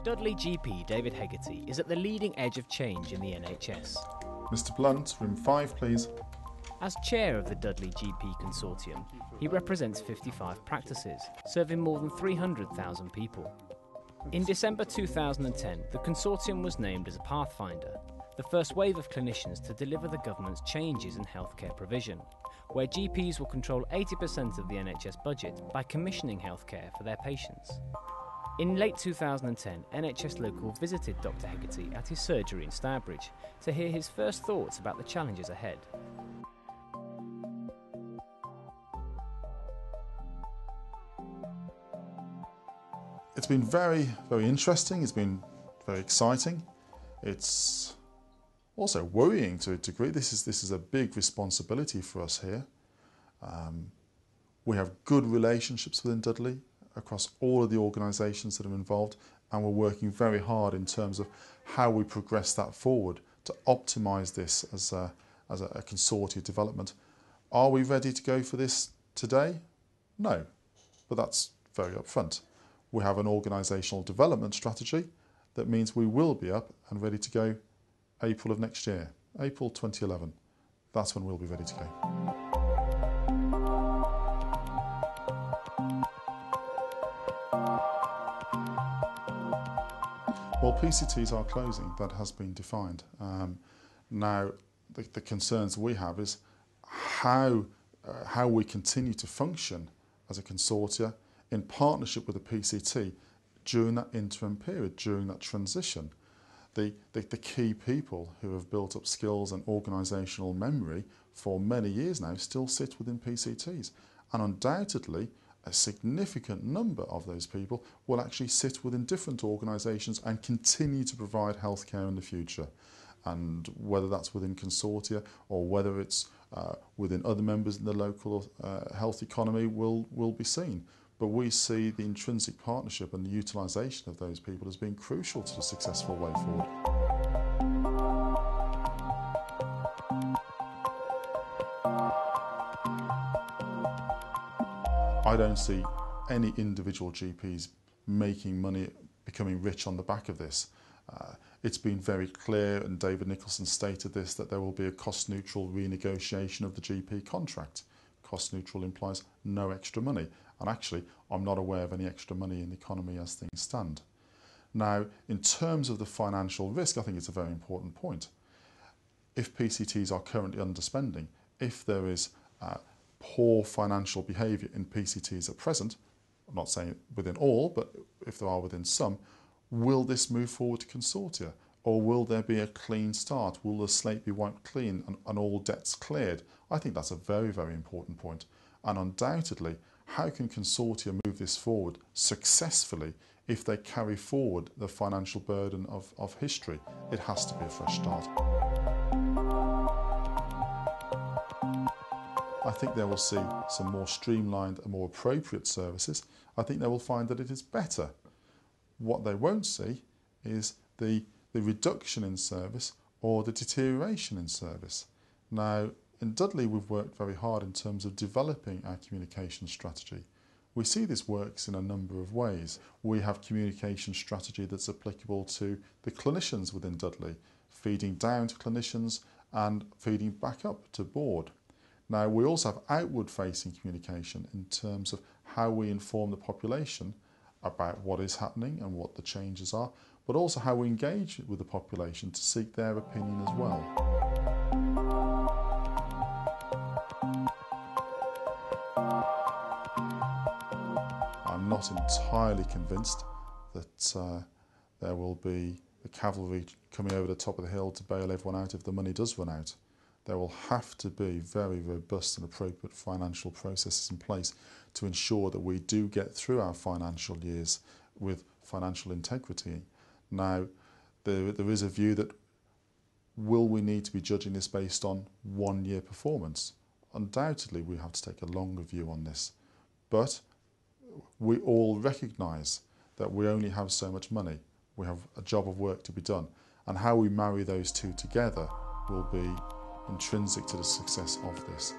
Dudley GP David Hegarty is at the leading edge of change in the NHS. Mr Blunt, room 5 please. As chair of the Dudley GP Consortium, he represents 55 practices, serving more than 300,000 people. In December 2010, the consortium was named as a pathfinder, the first wave of clinicians to deliver the government's changes in healthcare provision, where GPs will control 80% of the NHS budget by commissioning healthcare for their patients. In late 2010, NHS Local visited Dr Hegarty at his surgery in Stourbridge to hear his first thoughts about the challenges ahead. It's been very, very interesting, it's been very exciting. It's also worrying to a degree. This is a big responsibility for us here. We have good relationships within Dudley across all of the organisations that are involved, and we're working very hard in terms of how we progress that forward to optimise this as a consortia development. Are we ready to go for this today? No, but that's very upfront. We have an organisational development strategy that means we will be up and ready to go April of next year, April 2011. That's when we'll be ready to go. Well, PCTs are closing, that has been defined. Now, the concerns we have is how we continue to function as a consortia in partnership with the PCT during that interim period, during that transition. The key people who have built up skills and organisational memory for many years now still sit within PCTs, and undoubtedly a significant number of those people will actually sit within different organisations and continue to provide healthcare in the future. And whether that's within consortia or whether it's within other members in the local health economy will be seen. But we see the intrinsic partnership and the utilisation of those people as being crucial to the successful way forward. I don't see any individual GPs making money, becoming rich on the back of this. It's been very clear, and David Nicholson stated this, that there will be a cost-neutral renegotiation of the GP contract. Cost-neutral implies no extra money, and actually I'm not aware of any extra money in the economy as things stand. Now, in terms of the financial risk, I think it's a very important point. If PCTs are currently underspending, if there is poor financial behaviour in PCTs at present, I'm not saying within all, but if there are within some, will this move forward to consortia? Or will there be a clean start? Will the slate be wiped clean and all debts cleared? I think that's a very, very important point. And undoubtedly, how can consortia move this forward successfully if they carry forward the financial burden of history? It has to be a fresh start. I think they will see some more streamlined and more appropriate services. I think they will find that it is better. What they won't see is the reduction in service or the deterioration in service. Now, in Dudley, we've worked very hard in terms of developing our communication strategy. We see this works in a number of ways. We have communication strategy that's applicable to the clinicians within Dudley, feeding down to clinicians and feeding back up to board. Now, we also have outward-facing communication in terms of how we inform the population about what is happening and what the changes are, but also how we engage with the population to seek their opinion as well. I'm not entirely convinced that there will be the cavalry coming over the top of the hill to bail everyone out if the money does run out. There will have to be very robust and appropriate financial processes in place to ensure that we do get through our financial years with financial integrity. Now, there is a view that will we need to be judging this based on 1 year performance? Undoubtedly, we have to take a longer view on this. But we all recognise that we only have so much money. We have a job of work to be done. And how we marry those two together will be intrinsic to the success of this.